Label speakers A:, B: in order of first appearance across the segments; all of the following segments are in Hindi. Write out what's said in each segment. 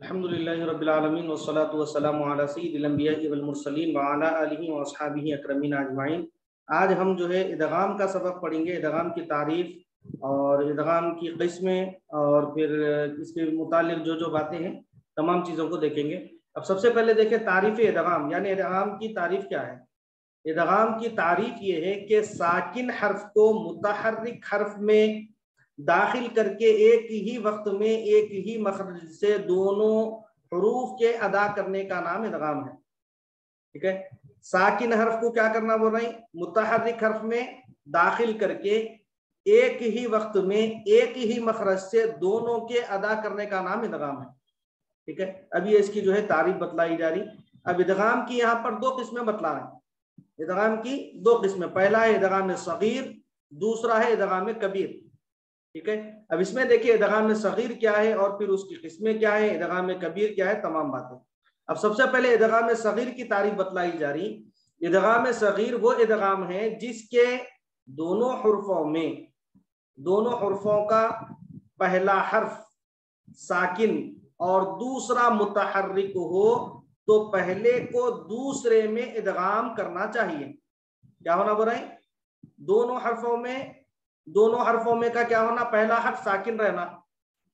A: अल्हम्दुलिल्लाहि रब्बिल आलमीन वस्सलातु वस्सलामु अला सय्यिदिल अंबिया'i वल मुरसलीन व अला आलिहि व अस्हाबिहि अकरमीन अजमाइन। आज हम जो है इदगाम का सबक पढ़ेंगे, इदगाम की तारीफ और इदगाम की किस्में और फिर इसके मुतालिक जो जो बातें हैं तमाम चीज़ों को देखेंगे। अब सबसे पहले देखें तारीफ इदगाम, यानी इदगाम की तारीफ क्या है। इदगाम की तारीफ ये है कि साकिन हर्फ को मुतहर्रिक हर्फ में दाखिल करके एक ही वक्त में एक ही मखरज से दोनों हुरूफ के अदा करने का नाम इदगाम है। ठीक है, साकिन हर्फ को क्या करना बोल रहे हैं, मुतहर्रिक हर्फ में दाखिल करके एक ही वक्त में एक ही मखरज से दोनों के अदा करने का नाम इदगाम है। ठीक है, अभी इसकी जो है तारीफ बतलाई जा रही। अब इदगाम की यहाँ पर दो किस्में बतला रहे हैं। इदगाम की दो किस्में, पहला है इदगाम सगीर, दूसरा है इदगाम कबीर। ठीक है, अब इसमें देखिए इदगाम सगीर क्या है और फिर उसकी किस्में क्या है, इदगाम कबीर क्या है, तमाम बातें। अब सबसे पहले इदगाम सगीर की तारीफ बतलाई जा रही। इदगाम सगीर वो इदगाम है जिसके दोनों हुर्फों का पहला हर्फ साकिन और दूसरा मुतहर्रिक हो तो पहले को दूसरे में इदगाम करना चाहिए। क्या होना बोल रहे हैं, दोनों हर्फों में का क्या होना, पहला हर्फ साकिन रहना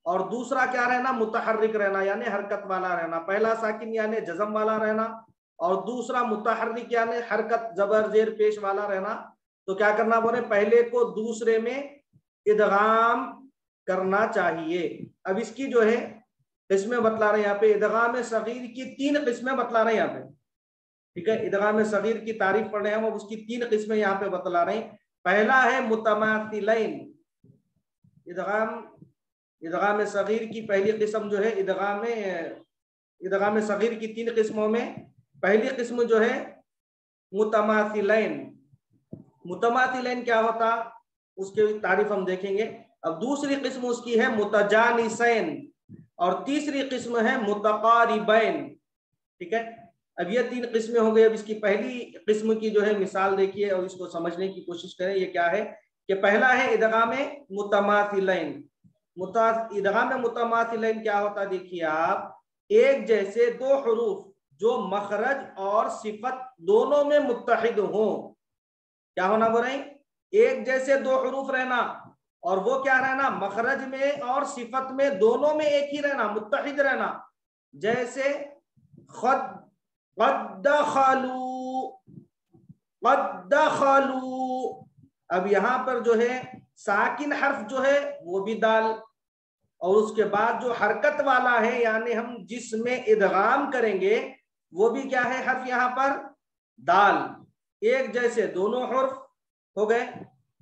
A: और दूसरा क्या रहना, मुतहर्रिक रहना यानी हरकत वाला रहना। पहला साकिन यानी जज़म वाला रहना और दूसरा मुतहर्रिक यानी हरकत जबर जेर पेश वाला रहना। तो क्या करना बोले, पहले को दूसरे में इदगाम करना चाहिए। अब इसकी जो है किस्में बतला रहे हैं यहाँ पे, इदगाम सगीर की तीन किस्में बतला रहे हैं यहाँ पे। ठीक है, इदगाम सगीर की तारीफ पढ़ रहे हैं, वो उसकी तीन किस्में यहाँ पे बतला रहे हैं। पहला है मुतमाथिलैन। इदगाम सगीर की पहली किस्म जो है, इदगाम सगीर की तीन किस्मों में पहली किस्म जो है मुतमाथिलैन। मुतमाथिलैन क्या होता, उसकी तारीफ हम देखेंगे। अब दूसरी किस्म उसकी है मुतजानिसैन और तीसरी किस्म है मुतकारिबैन। ठीक है, अब ये तीन किस्में हो गई। अब इसकी पहली किस्म की जो है मिसाल देखिए और इसको समझने की कोशिश करें। ये क्या है कि पहला है इदगाम मुतमाथिलैन। इदगाम मुतमाथिलैन क्या होता, देखिए आप, एक जैसे दो हुरूफ जो मखरज और सिफत दोनों में मुत्तहिद हो। क्या होना बोल रहे हैं, एक जैसे दो हुरूफ रहना और वो क्या रहना, मखरज में और सिफत में दोनों में एक ही रहना, मुत्तहिद रहना। जैसे अब यहां पर जो है साकिन हर्फ जो है वो भी दाल और उसके बाद जो हरकत वाला है यानी हम जिसमें इदगाम करेंगे वो भी क्या है, हर्फ यहां पर दाल। एक जैसे दोनों हर्फ हो गए,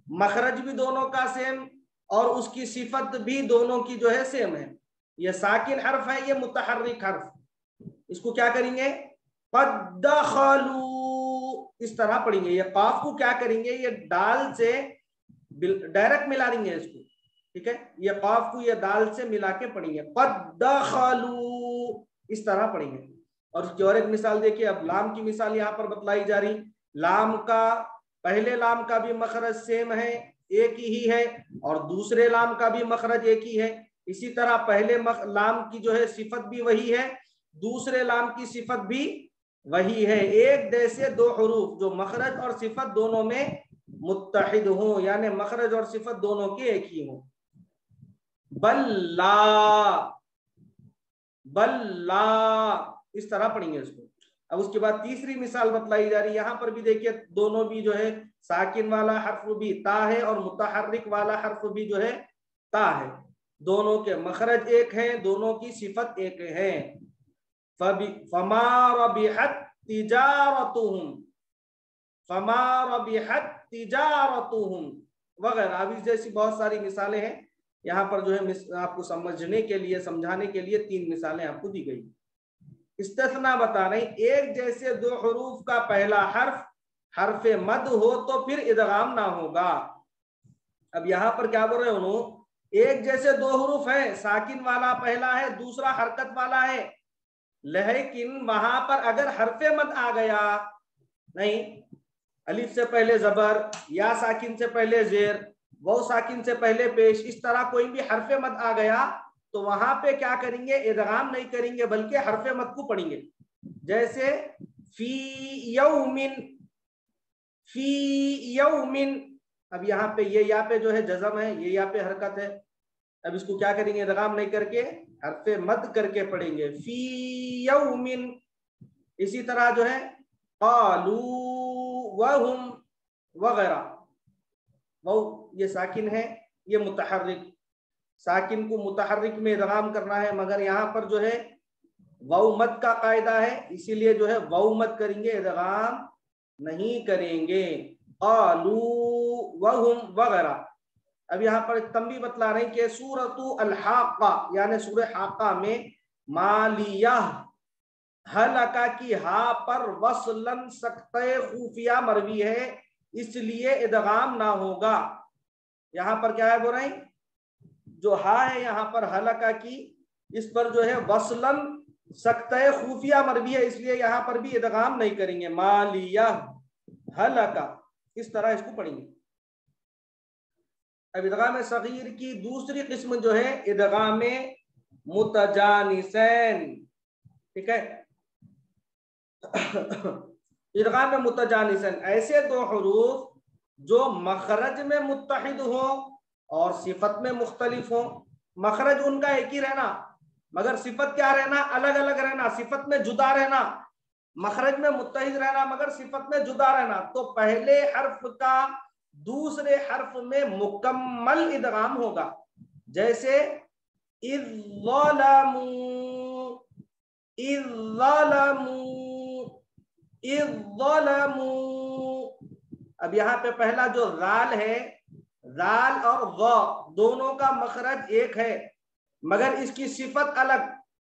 A: मखरज भी दोनों का सेम और उसकी सिफत भी दोनों की जो है सेम है। ये साकिन हर्फ है, ये मुतहर्रिक हर्फ। इसको क्या करेंगे, क़द्दख़लू, इस तरह पढ़ेंगे। ये काफ को क्या करेंगे, ये दाल से डायरेक्ट मिला देंगे इसको। ठीक है, ये काफ को ये दाल से मिला के पढ़ेंगे, क़द्दख़लू, इस तरह पढ़ेंगे। और इसकी और एक मिसाल देखिए। अब लाम की मिसाल यहाँ पर बतलाई जा रही। लाम का पहले लाम का भी मखरज सेम है, एक ही है और दूसरे लाम का भी मखरज एक ही है। इसी तरह पहले लाम की जो है सिफत भी वही है, दूसरे लाम की सिफत भी वही है। एक जैसे दो हुरूफ जो मखरज और सिफत दोनों में मुत्तहिद हो यानी मखरज और सिफत दोनों के एक ही हो। बल्ला, इस तरह पढ़ेंगे इसको। अब उसके बाद तीसरी मिसाल बतलाई जा रही है। यहां पर भी देखिए दोनों भी जो है साकिन वाला हर्फ भी ता है और मुतहर्रिक वाला हर्फ भी जो है ता है। दोनों के मखरज एक है, दोनों की सिफत एक है। फमा रबिहत तिजारतुहुम वगैरह। अभी जैसी बहुत सारी मिसालें हैं। यहाँ पर जो है आपको समझने के लिए, समझाने के लिए तीन मिसालें आपको दी गई। इस्तिस्ना बता रहे, एक जैसे दो हुरूफ का पहला हर्फ मद हो तो फिर इदगाम ना होगा। अब यहाँ पर क्या बोल रहे हैं उन्होंने, एक जैसे दो हुरूफ है, साकिन वाला पहला है, दूसरा हरकत वाला है, लेकिन वहां पर अगर हरफे मद आ गया, नहीं, अलिफ से पहले जबर, या साकिन से पहले जेर, वो साकिन से पहले पेश, इस तरह कोई भी हरफे मद आ गया तो वहां पे क्या करेंगे, इदगाम नहीं करेंगे बल्कि हरफ मद को पढ़ेंगे। जैसे फी यौमिन, फी यौमिन, अब यहाँ पे ये या पे जो है जज़म है, ये या पे हरकत है। अब इसको क्या करेंगे, इदगाम नहीं करके हरफ मद करके पढ़ेंगे, फी यौमिन। इसी तरह जो है क़ालू वहुम वगैरह, वो ये साकिन है, ये मुतहर्रिक, साकिन को मुतहर्रिक में इदगाम करना है, मगर यहाँ पर जो है वाउ मद का कायदा है, इसीलिए जो है वाउ मद करेंगे, इदगाम नहीं करेंगे। क़ालू वहुम वगैरह। अब यहाँ पर तंबीह बतला रहे हैं कि सूरतु अल हाक़ा यानी सूरह हाक़ा में मालिया हलका की हा पर वसलन सकते खुफिया मरवी है, इसलिए इदगाम ना होगा। यहाँ पर क्या है बोल रहे हैं, जो हा है यहाँ पर हलका की, इस पर जो है वसलन सकते खुफिया मरवी है, इसलिए यहाँ पर भी इदगाम नहीं करेंगे। मालिया हलका, इस तरह इसको पढ़ेंगे। अब इदगाम सगीर की दूसरी किस्म जो है इदगाम मुतजानिसैन, ठीक है। इदगाम मुतजानिसैन ऐसे दो हुरूफ जो मखरज में मुत्तहिद हो और सिफत में मुख्तलिफ हो। मखरज उनका एक ही रहना मगर सिफत क्या रहना, अलग अलग रहना, सिफत में जुदा रहना। मखरज में मुत्तहिद रहना मगर सिफत में जुदा रहना। तो पहले हर्फ का दूसरे हर्फ में मुकम्मल इदगाम होगा। जैसे इज़्ज़लमू, इज़्ज़लमू, इज़्ज़लमू। अब यहाँ पे पहला जो राल है, राल और ज़ दोनों का मखरज एक है मगर इसकी सिफत अलग।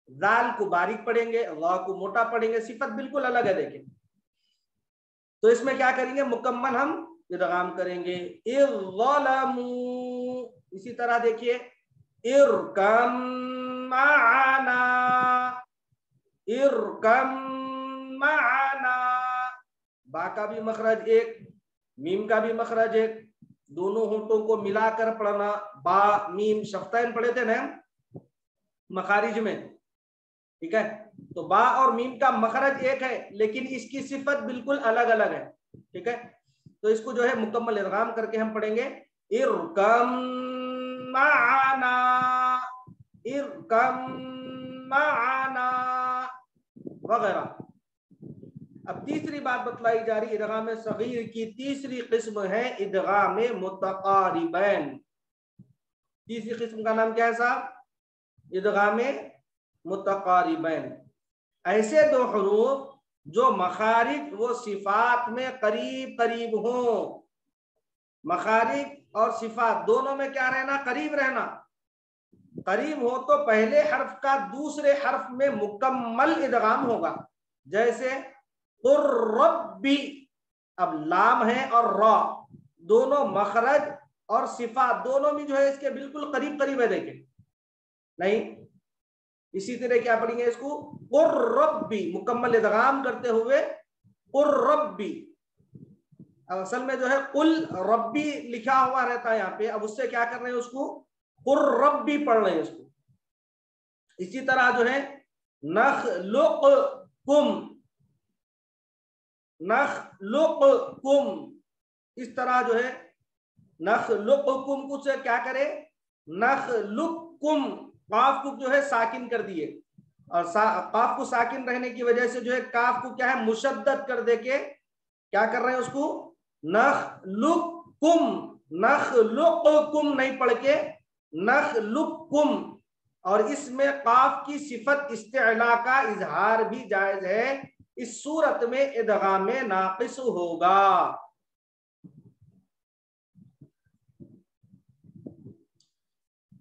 A: राल को बारीक पढ़ेंगे, ज़ को मोटा पढ़ेंगे, सिफत बिल्कुल अलग है। देखें तो इसमें क्या करेंगे, मुकम्मल हम इदगाम करेंगे। इज़्ज़लमू। इसी तरह देखिए इरकम माना, इरकम माना। बा का भी मखरज एक, मीम का भी मखरज एक, दोनों होंठों को मिलाकर पढ़ना। बा मीम शफ्तैन पढ़े थे ना मखारिज में, ठीक है। तो बा और मीम का मखरज एक है लेकिन इसकी सिफत बिल्कुल अलग अलग है, ठीक है। तो इसको जो है मुकम्मल इदगाम करके हम पढ़ेंगे इरकम माना, इरकम माना वगैरह। अब तीसरी बात बतलाई जा रही इदगाम सगीर की तीसरी किस्म है इदगाम मुतकारिबैन। तीसरी किस्म का नाम क्या है साहब, इदगाम मुतकारिबैन। ऐसे दो हुरूफ जो मखारिज वो सिफात में करीब करीब हो। मखारिज और सिफात दोनों में क्या रहना, करीब रहना। करीब हो तो पहले हर्फ का दूसरे हर्फ में मुकम्मल इदगाम होगा। जैसे कुर्रब्बी, अब लाम है और रा दोनों मखरज और सिफात दोनों में जो है इसके बिल्कुल करीब करीब है। देखें नहीं, इसी तरह क्या पढ़ेंगे इसको, कुर्रब्बी मुकम्मल इदगाम करते हुए कुर्रब्बी। अब असल में जो है कुल रब्बी लिखा हुआ रहता है यहाँ पे, अब उससे क्या कर रहे हैं, उसको कुर्रब्बी पढ़ रहे हैं इसको। इसी तरह जो है नखलुकुम, नखलुकुम, इस तरह जो है नखलुकुम को से क्या करे, नखलुकुम, काफ को जो है साकिन कर दिए और काफ को साकिन रहने की वजह से जो है काफ को क्या है मुशद्दद कर दे के क्या कर रहे हैं उसको नखलुकुम, नखलुकुम नहीं पढ़ के नखलुकुम। और इसमें काफ की सिफत इस्तिअला का इजहार भी जायज है। इस सूरत में इदगाम नाकिस होगा।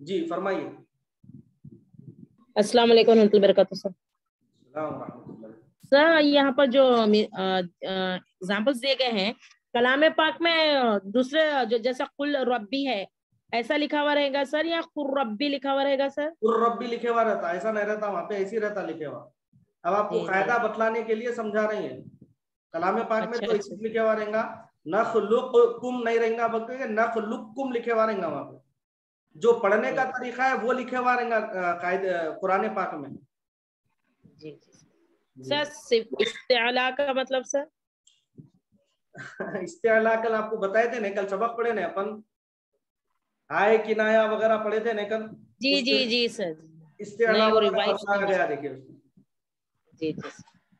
A: जी फरमाइए।
B: अस्सलाम वालेकुम रहमतुल्लाहि व बरकातहू सर, यहाँ पर जो एग्जाम्पल्स दिए गए हैं कलाम पाक में दूसरे जो जैसा कुल रब्बी है ऐसा लिखा हुआ रहेगा सर या कुर रब्बी लिखा हुआ रहेगा सर?
A: कुर रब्बी लिखे हुआ रहता, ऐसा नहीं रहता, वहां पे ऐसे ही रहता लिखे हुआ। अब आपको कायदा बतलाने के लिए समझा रही है। कलाम पाक में तो ऐसे लिखे हुआ रहेगा, नखलुकुम नहीं रहेगा बल्कि नखलुकुम लिखे हुआ रहेगा वहां पे। जो पढ़ने का तरीका है वो लिखे हुआ रहेगा कायदे कुरान पाक में।
B: जी सर, इस्तिअला का मतलब सर?
A: इस्तिअला कल आपको बताए थे ना, कल सबक पढ़े ना अपन, आए किनाया वगैरह पढ़े थे ना कल।
B: जी जी जी सर,
A: इस्तिअला
B: नहीं वो
A: वगैरह
B: रिवाइज
A: बताया गया, देखिए
B: जी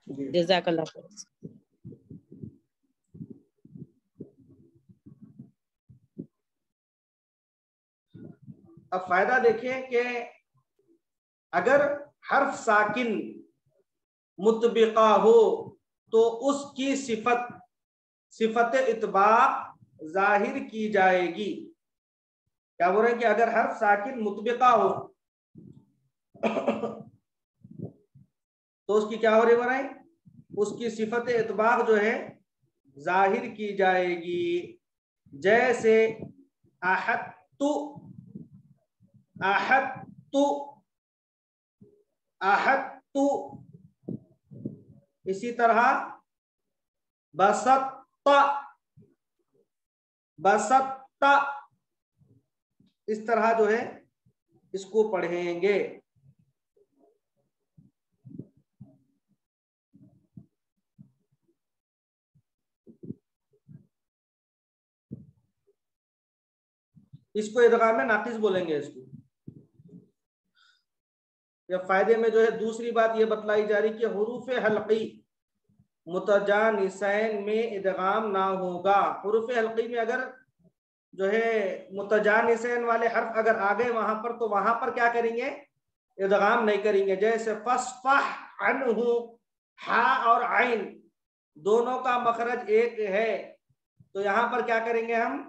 B: जी, जज़ाकल्लाह खैर।
A: अब फायदा देखिए कि अगर हर्फ साकिन मुतबिका हो तो उसकी सिफत इतबाक जाहिर की जाएगी। क्या बोल रहे हैं कि अगर हर्फ साकिन मुतबिका हो तो उसकी क्या हो रही है, उसकी सिफत इतबाक जो है जाहिर की जाएगी। जैसे आहत्तु, आहत्तु, आहत्तु, इसी तरह बसत्ता, बसत्ता, इस तरह जो है इसको पढ़ेंगे। इसको इदगाम में नाकिस बोलेंगे इसको। या फायदे में जो है दूसरी बात ये बतलाई जा रही कि हुरूफ हल्की मुतजानिसैन में इदगाम ना होगा। हुरूफ हल्की में अगर जो है मुतजानिसैन वाले हर्फ अगर आ गए वहां पर, तो वहां पर क्या करेंगे, इदगाम नहीं करेंगे। जैसे फस्फह अन्हु, हा और आइन दोनों का मखरज एक है, तो यहाँ पर क्या करेंगे हम,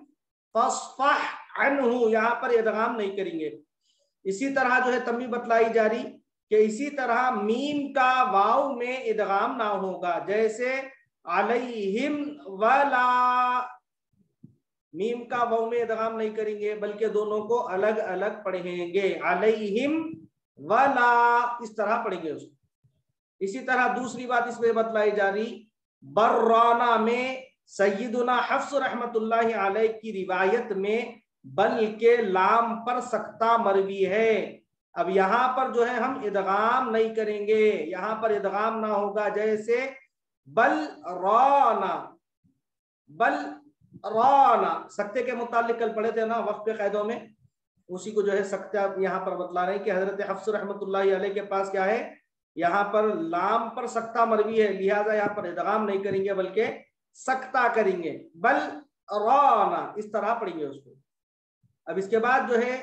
A: फस्फह अन्हु, यहाँ पर इदगाम नहीं करेंगे। इसी तरह जो है तम्बी बतलाई जा रही कि इसी तरह मीम का वाव में इदगाम ना होगा। जैसे अलैहिम वला, मीम का वाव में इदगाम नहीं करेंगे बल्कि दोनों को अलग अलग पढ़ेंगे। अलैहिम वला, इस तरह पढ़ेंगे उसको। इसी तरह दूसरी बात इसमें बतलाई जा रही, बर्राना में सैयदुना हफ्स रहमतुल्लाहि अलैह की रिवायत में बल के लाम पर सख्ता मरवी है। अब यहां पर जो है हम इदगाम नहीं करेंगे, यहां पर इदगाम ना होगा। जैसे बल राना, बल राना, सख्ते के मुतालिक कल पढ़े थे ना वक्त के कायदों में, उसी को जो है सख्ता यहाँ पर बतला रहे हैं कि हजरत हफ्स रहमतुल्लाहि अलैह के पास क्या है, यहाँ पर लाम पर सख्ता मरवी है, लिहाजा यहाँ पर इदगाम नहीं करेंगे बल्कि सख्ता करेंगे। बल राना, इस तरह पढ़ेंगे उसको। अब इसके बाद जो है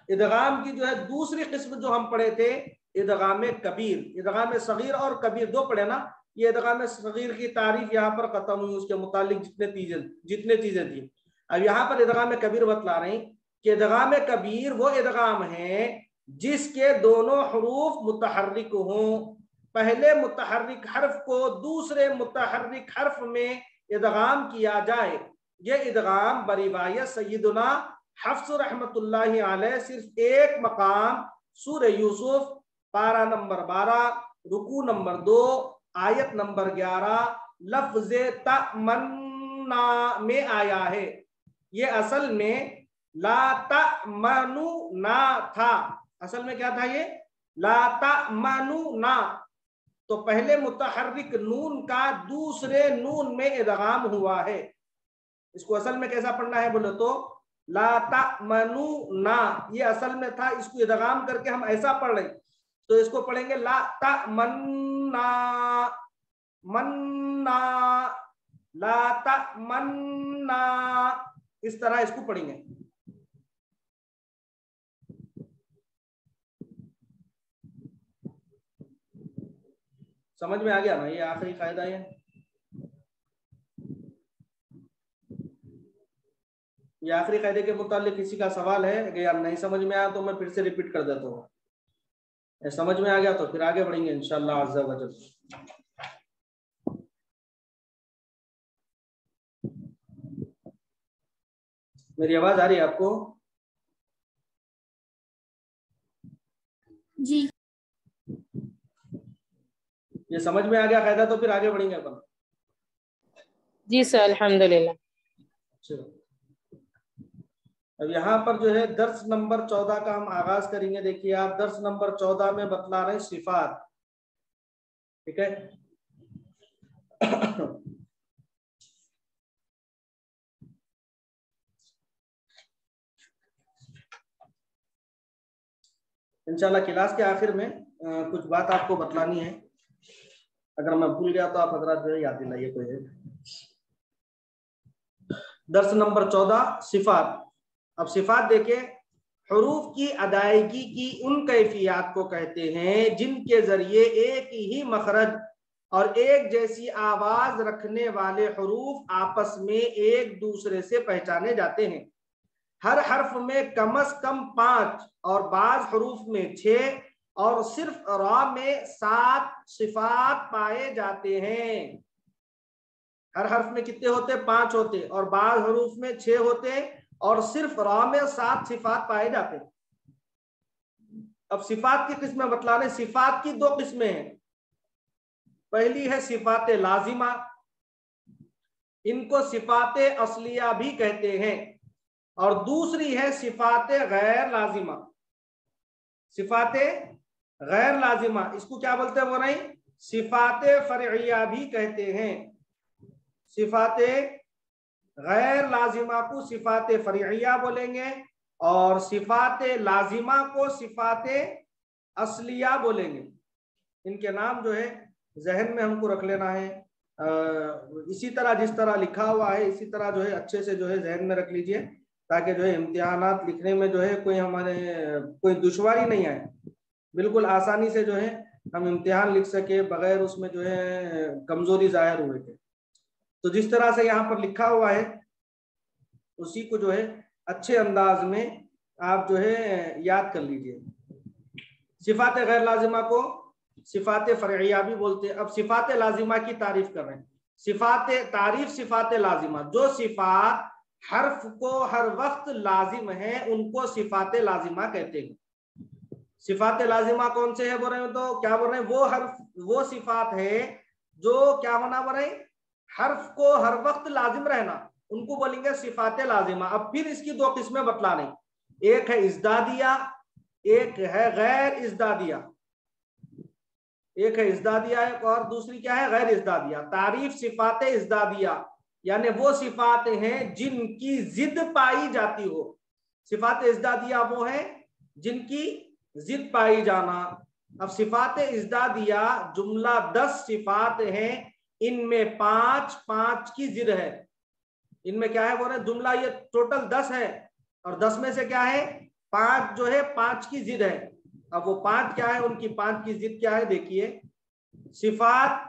A: इदगाम की जो है दूसरी किस्म जो हम पढ़े थे, इदगाम कबीर, इदगाम सगीर और कबीर दो पढ़े ना। ये इदगाम सगीर की तारीफ यहाँ पर खत्म हुई, उसके मुतालिक जितने चीजें थी। अब यहाँ पर इदगाम कबीर बतला रहे हैं कि इदगाम कबीर वो इदगाम है जिसके दोनों हरूफ मुतहर्रिक हों। पहले मुतहर्रिक हर्फ को दूसरे मुतहर्रिक हर्फ में इदगाम किया जाए। ये इदगाम बरिवायत सैयदुना हफ्स रहमतुल्लाहि अलैह सिर्फ एक मकाम सूरह यूसुफ पारा नंबर 12 रुकू नंबर 2 आयत नंबर 11 लफ्ज तमन्ना में आया है। ये असल में ला तमनु ना था, असल में क्या था ये, ला तमनु ना। तो पहले मुतहर्रिक नून का दूसरे नून में इदगाम हुआ है। इसको असल में कैसा पढ़ना है बोले तो ला तमनु ना, ये असल में था, इसको इदगाम करके हम ऐसा पढ़ रहे, तो इसको पढ़ेंगे ला तमन्ना, मन्ना, ला तमन्ना, इस तरह इसको पढ़ेंगे। समझ में आ गया ना, ये आखिरी कायदा है। ये आखिरी कायदे के मुतालिक किसी का सवाल है, अगर यार नहीं समझ में आया तो मैं फिर से रिपीट कर देता हूँ। समझ में आ गया तो फिर आगे बढ़ेंगे इंशाअल्लाह अज़्ज़ा वजल। मेरी आवाज आ रही है आपको?
C: जी।
A: ये समझ में आ गया कायदा तो फिर आगे बढ़ेंगे अपन।
B: जी सर, अल्हम्दुलिल्लाह।
A: चलो अब यहाँ पर जो है दर्स नंबर 14 का हम आगाज करेंगे। देखिए आप दर्स नंबर 14 में बतला रहे हैं सिफात, ठीक है। इंशाल्लाह क्लास के आखिर में कुछ बात आपको बतलानी है। अगर मैं भूल गया तो आप हजरात जो है याद दिलाइए कोई है। दर्स नंबर 14 सिफात। अब सिफात देखिए, हुरूफ की अदायगी की उन कैफियत को कहते हैं जिनके जरिए एक ही मखरज और एक जैसी आवाज रखने वाले हुरूफ आपस में एक दूसरे से पहचाने जाते हैं। हर हर्फ में कम से कम 5 और बाज हुरूफ में 6 और सिर्फ रा में 7 सिफात पाए जाते हैं। हर हर्फ में कितने होते? 5 होते, और बाज हुरूफ में 6 होते, और सिर्फ रा में 7 सिफात पाए जाते हैं। अब सिफात की किस्में बतला रहे। सिफात की 2 किस्में हैं। पहली है सिफात लाजिमा, इनको सिफात असलिया भी कहते हैं, और दूसरी है सिफात गैर लाजिमा। सिफात गैर लाजिमा इसको क्या बोलते हैं? वो नहीं, सिफात फरइया भी कहते हैं। सिफात गैर लाजिमा को सिफात फरइया बोलेंगे, और सिफात लाजिमा को सिफात असलिया बोलेंगे। इनके नाम जो है जहन में हमको रख लेना है। इसी तरह जिस तरह लिखा हुआ है इसी तरह जो है अच्छे से जो है जहन में रख लीजिए, ताकि जो है इम्तिहानात लिखने में जो है कोई हमारे कोई दुश्वारी नहीं आए। बिल्कुल आसानी से जो है हम इम्तिहान लिख सके बगैर उसमें जो है कमजोरी जाहिर हुए थे। तो जिस तरह से यहाँ पर लिखा हुआ है उसी को जो है अच्छे अंदाज में आप जो है याद कर लीजिए। सिफात गैर लाजिमा को सिफात फरइया भी बोलते हैं। अब सिफात लाजिमा की तारीफ कर रहे हैं। सिफात लाजिमा, जो सिफात हर्फ को हर वक्त लाजिम है उनको सिफात लाजिमा कहते हैं। सिफात लाजिमा कौन से है बोल रहे हैं? तो क्या बोल रहे हैं? वो हर्फ, वो सिफात है जो क्या होना बोल रहे हैं? हर्फ को हर वक्त लाजिम रहना, उनको बोलेंगे सिफात लाजिमा। अब फिर इसकी 2 किस्में बतला रही। एक है इज़दादिया, एक है गैर इज़दादिया। एक है इज़दादिया और दूसरी क्या है? गैर इज़दादिया। तारीफ सिफात इज़दादिया यानी वो सिफात हैं जिनकी जिद पाई जाती हो। सिफात इज़दादिया वो है जिनकी जिद पाई जाना। अब सिफात इज़दादिया जुमला 10 सिफात हैं, इनमें 5 की जिद है। इनमें क्या है बोल रहे? जुमला ये टोटल 10 है, और 10 में से क्या है? 5 जो है 5 की जिद है। अब वो 5 क्या है? उनकी 5 की जिद क्या है? देखिए, सिफात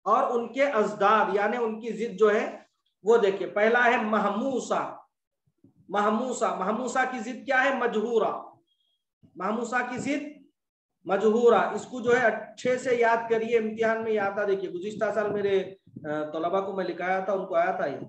A: और उनके अजदाद यानी उनकी जिद जो है वो देखिए। पहला है महमूसा। महमूसा, महमूसा की जिद क्या है? मजहूरा। महमूसा की जिद मजहूरा। इसको जो है अच्छे से याद करिए, इम्तिहान में याद था। देखिए गुज़िश्ता साल मेरे तलबा को मैं लिखाया था, उनको आया था, ये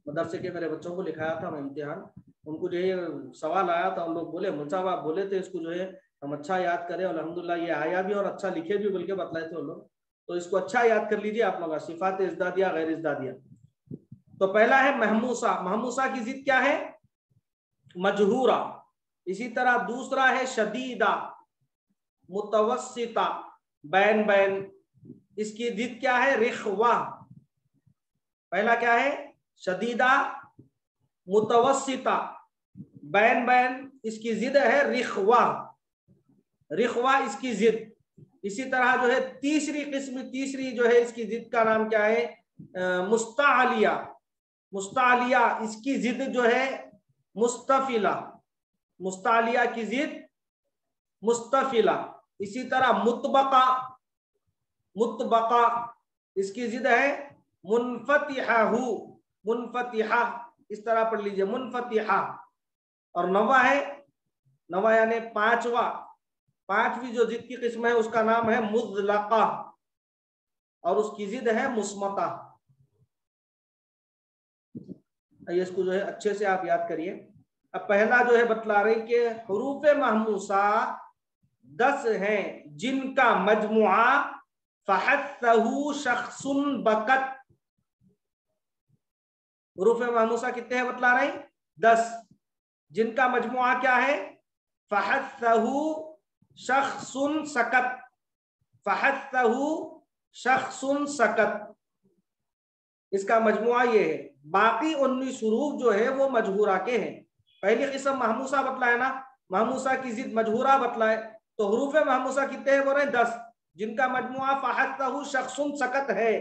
A: मदरसे के मेरे बच्चों को लिखाया था मैं इम्तिहान। उनको जो है सवाल आया था, उन लोग बोले मुंसा आप बोले थे इसको जो है हम अच्छा याद करें, अल्हम्दुलिल्लाह ये आया भी और अच्छा लिखे भी बोल के बतलाए थे उन लोग। तो इसको अच्छा याद कर लीजिए आप लोग, सिफात इज़दादिया गैर इज़दादिया। तो पहला है महमूसा। महमूसा की जिद क्या है? मजहूरा। इसी तरह दूसरा है शदीदा, मुतवस्सिता, बैन बैन। इसकी जिद क्या है? रिख्वा। पहला क्या है? शदीदा, मुतवस्सिता, बैन बैन। इसकी जिद है रिख्वा। रिख्वा इसकी जिद। इसी तरह जो है तीसरी किस्म, तीसरी जो है इसकी जिद का नाम क्या है? मुस्तालिया। मुस्तालिया इसकी जिद जो है मुस्तफिला। मुस्तालिया की जिद मुस्तफिला। इसी तरह मुतबका। मुतबका इसकी जिद है मुनफतिहा। मुनफतिहा इस तरह पढ़ लीजिए, मुनफतिहा। और नवा है, नवा यानी 5वां, 5वीं जो जिद की किस्म है उसका नाम है मुज़लका, और उसकी जिद है मुस्मता। इसको जो है अच्छे से आप याद करिए। अब पहला जो है बतला रही कि हुरूफ महमूसा 10 हैं जिनका मजमुआ फहस्सहु शख्सुन बकत। हुरूफ महमूसा कितने हैं बतला रहे हैं? 10, जिनका मजमुआ क्या है? फहस्सहु शख्सुन सकत, फहस्सहु शख्सुन सकत, इसका मजमुआ ये है। बाकी 19 हुरूफ जो है वो मजहूरा के हैं। पहली किस्म महमूसा बतलाए ना, महमूसा की जिद मजहूरा बतलाए, तो हुरूफ महमूसा कितने हैं? बोल रहे 10, जिनका मजमुआ फहस्सहु शख्सुन सकत है।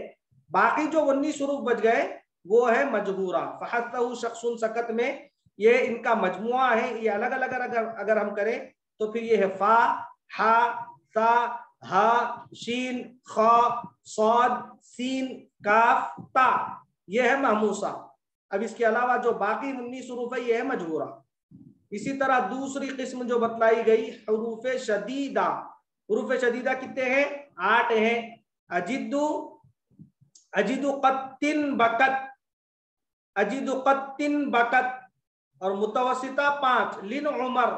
A: बाकी जो 19 हुरूफ बच गए वो है मजहूरा। फहस्सहु शख्सुन सकत में ये इनका मजमुआ है। ये अलग अलग अगर हम करें तो फिर ये है फा, हा, सा, हा, शीन, खा, सौद, सीन, काफ, ता, ये है महमूसा। अब इसके अलावा जो बाकी 19 हुरूफ है ये है मजहूरा। इसी तरह दूसरी किस्म जो बतलाई गई हुरूफ शदीदा। हुरूफ शदीदा कितने हैं? 8 हैं। अजिदु, अजिदु कत्तिन बकत, अजिदु कत्तिन बकत, और मुतवस्सिता 5, लिन उमर,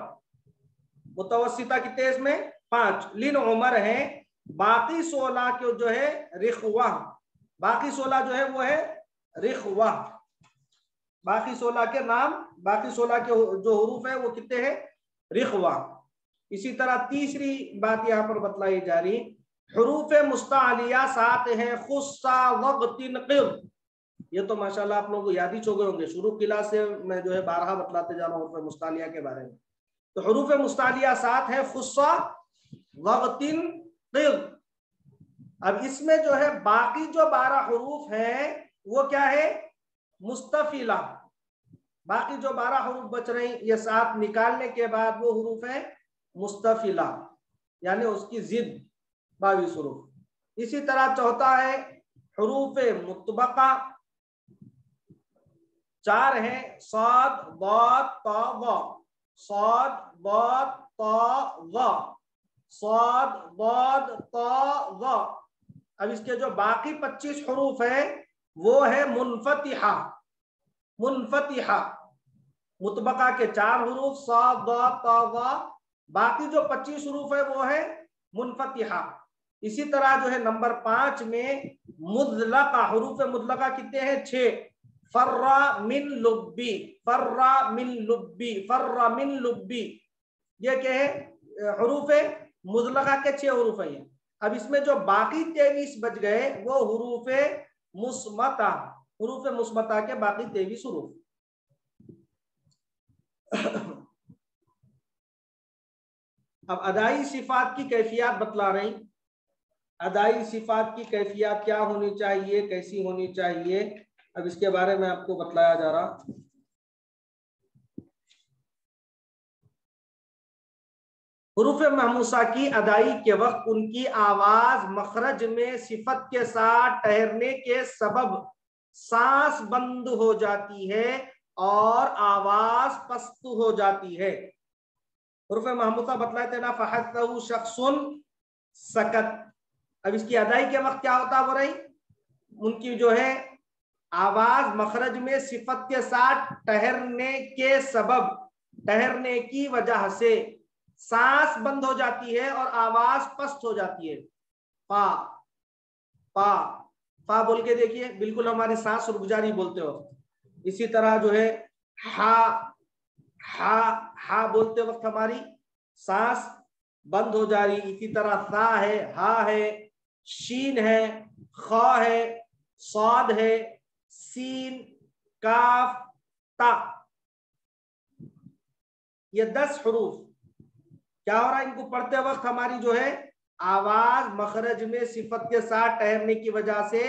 A: मुतवस्सिता कितने इसमें? 5, लिन उमर है। बाकी 16 के जो है रिखवा, बाकी 16 जो है वो है रिखवा। बाकी 16 के नाम, बाकी 16 के जो हुरूफ है वो कितने हैं? रिखवा। इसी तरह तीसरी बात यहाँ पर बतलाई जा रही, हुरूफ मुस्तालिया 7 हैं। खुस्सा वक्तिन क़िद, ये तो माशाल्लाह आप लोगों को याद ही चुके होंगे, शुरू क्लास से मैं जो है 12 बतलाते जा रहा हूँ हुरूफ मुस्तालिया के बारे में। तो हुरूफ मुस्तालिया 7 है। खुस्सा वक्तिन क़िद। अब इसमें जो है बाकी जो 12 हुरूफ हैं वो क्या है? मुस्तफिला। बाकी जो 12 हुरूफ बच रहे हैं ये 7 निकालने के बाद वो हुरूफ है मुस्तफिला, यानी उसकी जिद 22 हुरूफ। इसी तरह चौथा है हुरूफ मुतबका, 4 है। साद, दाद, ता, वा, साद, दाद, ता, वा, साद, दाद, ता, वा। अब इसके जो बाकी 25 हुरूफ है वो है मुनफतिहा। मुनफतिहा, मुतबका के 4 हुरूफ साद, दाद, ता, वा, बाकी जो 25 हुरूफ है वो है मुनफतिहा। इसी तरह जो है नंबर 5 में मुदलका, हुरूफ मुदलका कितने हैं? 6। फर्रा मिन लुब्बी, फर्रा मिन लुब्बी, फर्रा मिन लुब्बी, ये क्या है? हुरूफ मुदलका के 6 हुरूफ हैं। अब इसमें जो बाकी 23 बच गए वो हुरूफ मुस्मता, हुरूफ मुस्मता के बाकी 23 हुरूफ। अब अदाई सिफात की कैफियत बतला रही। अदाई सिफात की कैफियत क्या होनी चाहिए, कैसी होनी चाहिए, अब इसके बारे में आपको बतलाया जा रहा। हुरूफ महमूसा की अदाई के वक्त उनकी आवाज मखरज में सिफत के साथ ठहरने के सबब सांस बंद हो जाती है और आवाज पस्त हो जाती है। हुरूफ महमूसा बतलाते ना फहस्सहु शख्सुन सकत। अब इसकी अदाई के वक्त क्या होता हो रही? उनकी जो है आवाज मखरज में सिफत के साथ ठहरने के सबब, ठहरने की वजह से सांस बंद हो जाती है और आवाज पस्त हो जाती है। पा, पा, पा बोल के देखिए, बिल्कुल हमारी सांस रुक जा रही बोलते वक्त। इसी तरह जो है हा, हा, हा बोलते वक्त हमारी सांस बंद हो जा रही। इसी तरह सा है, हा है, शीन है, खा है, साद है, सीन, काफ, ता, ये 10 हुरूफ क्या हो रहा है? इनको पढ़ते वक्त हमारी जो है आवाज मखरज में सिफत के साथ ठहरने की वजह से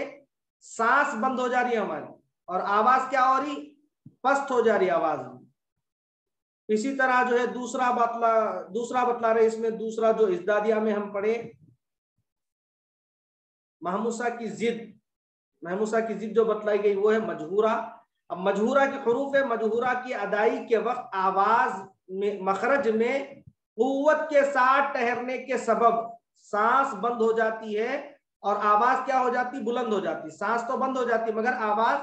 A: सांस बंद हो जा रही है हमारी, और आवाज क्या हो रही? पस्त हो जा रही है आवाज में। इसी तरह जो है दूसरा बतला रहे इसमें, दूसरा जो इज़दादिया में हम पढ़े महमूसा की जिद, महमूसा की जिद जो बतलाई गई वो है मजहूरा। अब मजहूरा के हुरूफ है, मजहूरा की अदाई के वक्त आवाज में मखरज में कुव्वत के साथ ठहरने के सबब सांस बंद हो जाती है और आवाज क्या हो जाती? बुलंद हो जाती। सांस तो बंद हो जाती मगर आवाज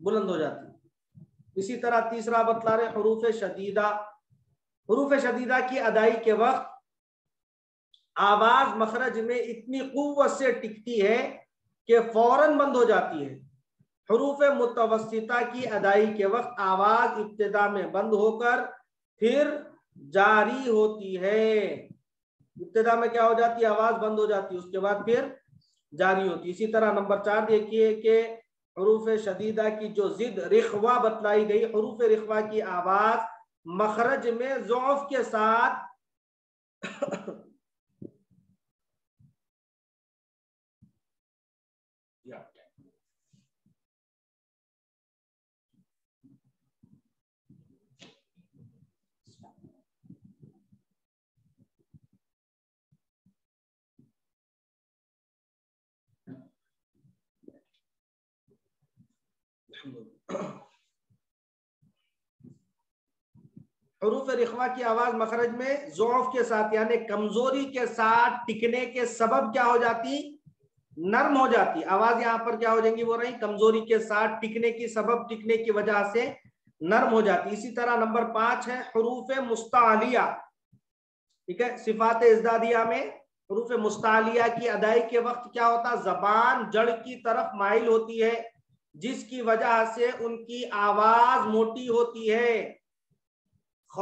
A: बुलंद हो जाती। इसी तरह तीसरा बतला रहे हुरूफ शदीदा। हुरूफ शदीदा की अदाई के वक्त आवाज मखरज में इतनी कुव्वत से टिकती है कि फौरन बंद हो जाती है। हरूफ मुतवस्सिता की अदाई के वक्त आवाज इब्तिदा में बंद होकर फिर जारी होती है। इब्तिदा में क्या हो जाती है, आवाज बंद हो जाती है, उसके बाद फिर जारी होती है। इसी तरह नंबर 4 देखिए कि हरूफ शदीदा की जो जिद रिख्वा बतलाई गई, हरूफ रिख्वा की आवाज मखरज में ज़ौफ के साथ हरूफ रिख्वा की आवाज मखरज में ज़ौफ के साथ यानी कमजोरी के साथ टिकने के सबब क्या हो जाती, नर्म हो जाती। आवाज यहाँ पर क्या हो जाएंगी, वो रही कमजोरी के साथ टिकने की सबब, टिकने की वजह से नर्म हो जाती। इसी तरह नंबर 5 है हरूफ मुस्तालिया। ठीक है, सिफात इज़दादिया में हरूफ मुस्तालिया की अदाई के वक्त क्या होता, जबान जड़ की तरफ माइल होती है, जिसकी वजह से उनकी आवाज मोटी होती है। ख,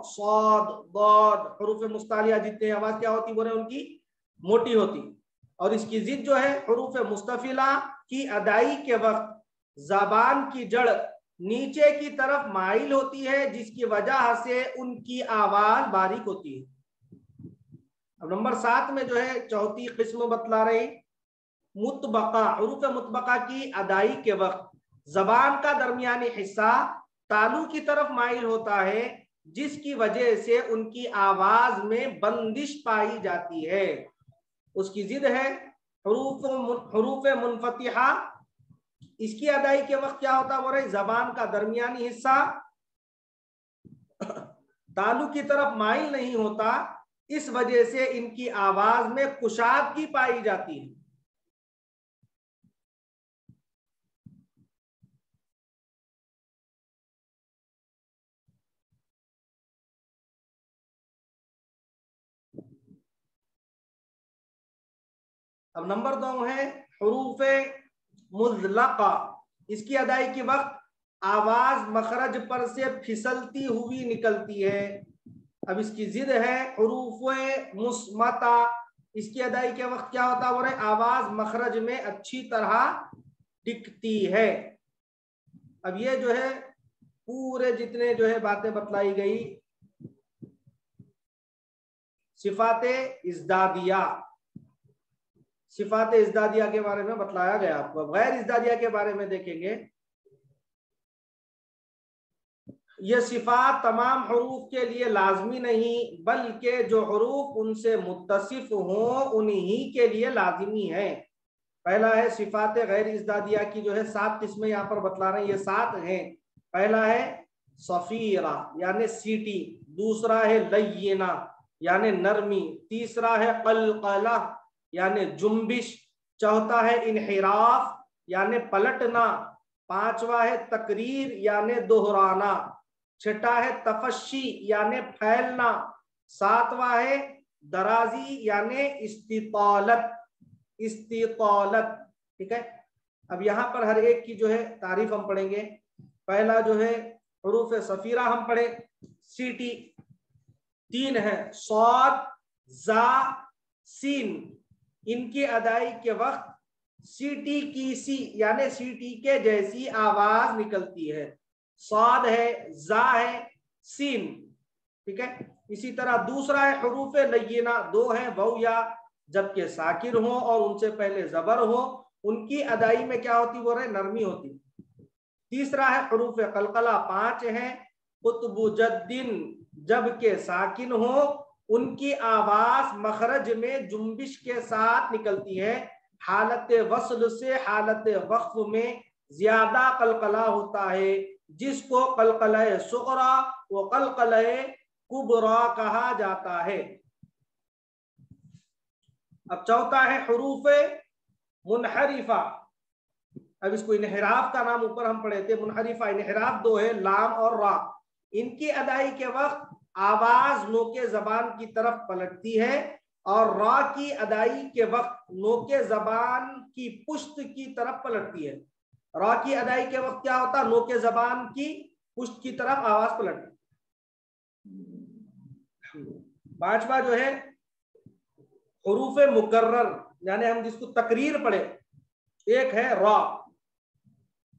A: सौद, दौद, हरूफ मुस्तालिया जितने आवाज क्या होती, बोले उनकी मोटी होती। और इसकी जिद जो है हरूफ मुस्तफिला की अदाई के वक्त जबान की जड़ नीचे की तरफ माइल होती है, जिसकी वजह से उनकी आवाज बारीक होती है। अब नंबर 7 में जो है चौथी किस्म बतला रही, मुतबका। हरूफ मुतबका की अदाई के वक्त जबान का दरमियानी हिस्सा तालू की तरफ माइल होता है, जिसकी वजह से उनकी आवाज में बंदिश पाई जाती है। उसकी जिद है हरूफ मुनफतिहा। इसकी अदाई के वक्त क्या होता है, बोले जबान का दरमियानी हिस्सा तालू की तरफ माइल नहीं होता, इस वजह से इनकी आवाज में कुशादगी पाई जाती है। अब नंबर 2 है हरूफ मुज़लक़ा। इसकी अदाई के वक्त आवाज मखरज पर से फिसलती हुई निकलती है। अब इसकी जिद है हरूफ मुस्मता। इसकी अदाई के वक्त क्या होता है, बोले आवाज मखरज में अच्छी तरह टिकती है। अब ये जो है पूरे जितने जो है बातें बतलाई गई सिफाते इज़दादिया, सिफात इज़दादिया के बारे में बतलाया गया आपको। गैर इज़दादिया के बारे में देखेंगे, ये सिफात तमाम हरूफ के लिए लाजमी नहीं, बल्कि जो हरूफ उनसे मुत्तसिफ हों उन्हीं के लिए लाजमी है। पहला है सिफात गैर इज़दादिया की जो है 7 किस्में यहाँ पर बतला रहे हैं, ये 7 हैं। पहला है सफीरा यानी सीटी, दूसरा है लय्यिना यानी नरमी, तीसरा है कलकला यानी जुम्बिश, चौथा है इनहिराफ यानी पलटना, पांचवा है तकरीर यानी दोहराना, छठा है तफशी यानी फैलना, सातवां है दराजी यानी इस्तितालत, इस्तितालत। ठीक है, अब यहाँ पर हर एक की जो है तारीफ हम पढ़ेंगे। पहला जो है हरूफ सफीरा हम पढ़े, सीटी 3 है, सौद, जा, सीन। इनकी अदाई के वक्त सीटी की सी यानी सीटी के जैसी आवाज निकलती है। सौद है, जा है, सीन। ठीक है, इसी तरह दूसरा है हरूफ लय्यिना, 2 है वाव या, जबकि साकिर हो और उनसे पहले जबर हो, उनकी अदाई में क्या होती, वो रहे नरमी होती। तीसरा है हरूफ कलकला, 5 है कुतुबुजद्दीन, जबकि साकिन हो, उनकी आवाज मखरज में जुम्बिश के साथ निकलती है। हालत वस्ल से हालत वक्फ में ज्यादा कलकला होता है, जिसको कलकला सुगरा व कलकला कुबरा कहा जाता है। अब चौथा है हरूफ मुनहरिफा। अब इसको इनहिराफ का नाम ऊपर हम पढ़े थे, मुनहरिफा इनहिराफ 2 है, लाम और रा। इनकी अदाई के वक्त आवाज नोके जबान की तरफ पलटती है और रा की अदाई के वक्त नोके जबान की पुश्त की तरफ पलटती है। रा की अदाई के वक्त क्या होता, नोके जबान की पुष्ट की तरफ आवाज पलट। पांचवा जो है हुरूफे मुकर्रर, यानी हम जिसको तकरीर पढ़े, एक है रा,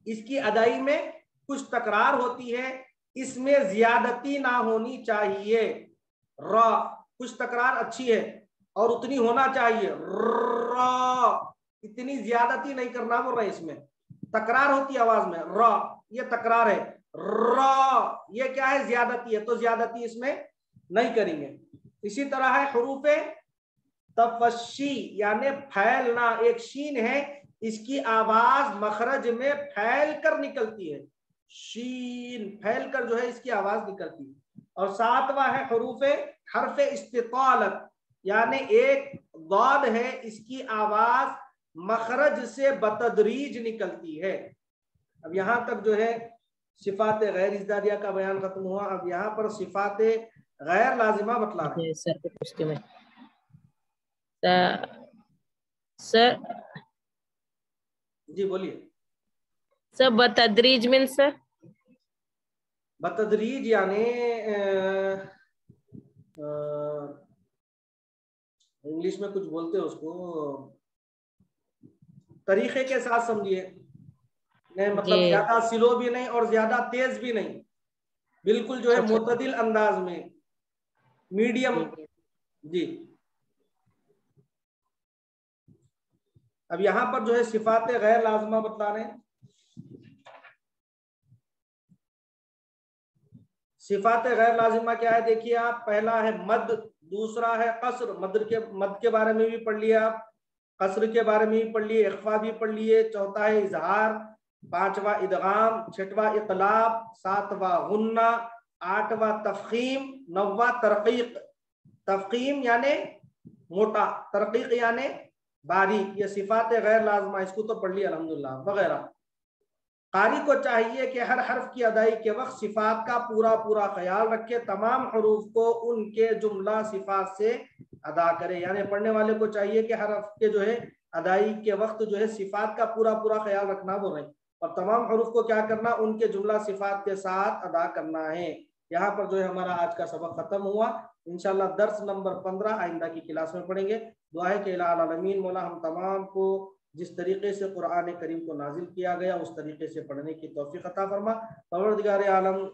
A: इसकी अदाई में कुछ तकरार होती है, इसमें ज्यादती ना होनी चाहिए। रा कुछ तकरार अच्छी है और उतनी होना चाहिए, रा इतनी ज्यादती नहीं करना बोल रहे, इसमें तकरार होती है आवाज में, रा ये तकरार है, रा ये क्या है, ज्यादती है, तो ज्यादती इसमें नहीं करेंगे। इसी तरह है हुरूफे तफशी, यानी फैलना, एक शीन है, इसकी आवाज मखरज में फैल कर निकलती है, शीन फैल कर जो है इसकी आवाज निकलती है। और सातवां है हुरूफे हरफे इस्तितालत, यानी एक दाद है, इसकी आवाज मखरज से बतदरीज निकलती है। अब यहां तक जो है सिफात गैर इज़्दादिया का बयान खत्म हुआ। अब यहाँ पर सिफात गैर लाजिमा बतला रहे हैं।
B: सर उसके में सर
A: जी बोलिए।
B: सर बतदरीज मीन सर,
A: बतदरीज यानी इंग्लिश में कुछ बोलते हैं उसको, तरीके के साथ समझिए, मतलब ज्यादा स्लो भी नहीं और ज्यादा तेज भी नहीं, बिल्कुल जो है मुतदिल अंदाज में, मीडियम। जी अब यहां पर जो है सिफात गैर लाजिमा बता रहे हैं। सिफात गैर लाजिमा क्या है, देखिए आप, पहला है मद, दूसरा है कसर, मद के बारे में भी पढ़ लिया आप, कसर के बारे में भी पढ़ लिए, इख्फा भी पढ़ लिए, चौथा है इजहार, पांचवा इदगाम, छठवा इकलाब, सातवा गुन्ना, आठवा तफखीम, नौवा तरकीक। तफखीम यानी मोटा, तरकीक यानी बारीक। ये सिफात गैर लाजमा, इसको तो पढ़ लिया अल्हम्दुलिल्लाह वगैरह। कारी को चाहिए कि हर हर्फ की अदाई के वक्त सिफात का पूरा पूरा ख्याल रखे, तमाम हरूफ को उनके जुमला सिफात से अदा करे। यानी पढ़ने वाले को चाहिए कि हर हर्फ के जो है अदाई के वक्त जो है सिफात का पूरा पूरा ख्याल रखना बोल रहे, और तमाम हरूफ को क्या करना, उनके जुमला सिफात के साथ अदा करना है। यहाँ पर जो है हमारा आज का सबक खत्म हुआ। इंशाल्लाह दर्स नंबर 15 आइंदा की क्लास में पढ़ेंगे। दुआ है कि इलाही आलमीन मौला हम तमाम को जिस तरीके से कुरान करीम को नाजिल किया गया उस तरीके से पढ़ने की तौफीक अता फरमा। परवरदिगार आलम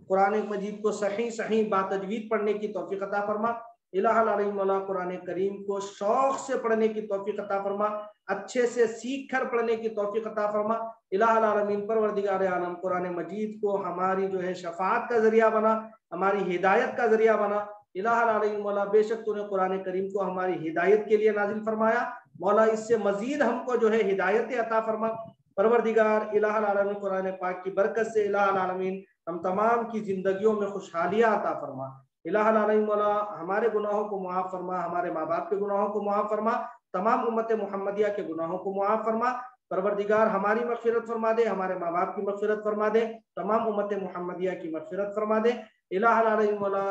A: कुरान मजीद को सही सही बातजवीद पढ़ने की तौफीक अता फरमा। इलाही मौला कुरान करीम को शौक से पढ़ने की तौफीक अता फरमा, अच्छे से सीख कर पढ़ने की तौफीक अता फरमा। इलाही आलमीन परवरदिगार आलम कुरान मजीद को हमारी जो है शफाअत का जरिया बना, हमारी हिदायत का जरिया बना। इलाही मौला बेशक तूने कुरान करीम को हमारी हिदायत के लिए नाजिल फरमाया, मौला इससे मजीद हमको जो है हिदायत अता फरमा। परवरदिगार इलाही आलमीन कुरान पाक की बरकत से इलाही आलमीन हम तमाम की जिंदगियों में खुशहालियाँ अता फरमा। इलाही आलमीन मौला हमारे गुनाहों को मुआफ फरमा, हमारे माँ बाप के गुनाहों को मुआफ फरमा, तमाम उम्मत मुहम्मदिया के गुनाहों को मुआफ फरमा। परवरदिगार हमारी मगफिरत फरमा दे, हमारे माँ बाप की मगफिरत फरमा दे, तमाम उम्मत मुहम्मदिया की मगफिरत फरमा दे। इलाही आलमीन मौला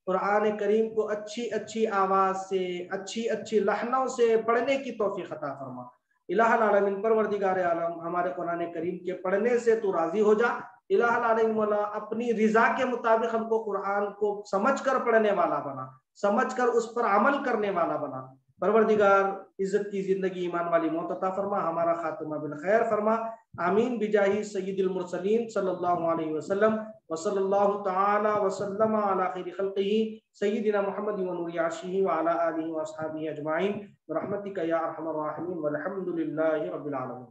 A: कुरान करीम को अच्छी अच्छी आवाज से, अच्छी अच्छी लहनों से पढ़ने की तौफीक अता फरमा। इलाही आलमीन परवरदिगार आलम हमारे कुरान करीम के पढ़ने से तू राजी हो जा। इलाही आलमीन मौला अपनी रिजा के मुताबिक हमको कुरान को समझकर पढ़ने वाला बना, समझकर उस पर अमल करने वाला बना। परवरदिगार इज्जत की जिंदगी, ईमान वाली मौत अता फरमा, हमारा खात्मा बिल खैर फरमा। आमीन बिजाही सय्यिदिल मुरसलीन सल्लल्लाहु अलैहि वसल्लम व सल्लल्लाहु तआला व सल्लम अला खैरि खल्क़िही सय्यिदिना मुहम्मद व नूरि अर्शिही व अला आलिहि व अस्हाबिही अजमाइन बिरहमतिका या अरहमर राहिमीन वल्हम्दुलिल्लाहि रब्बिल आलमीन।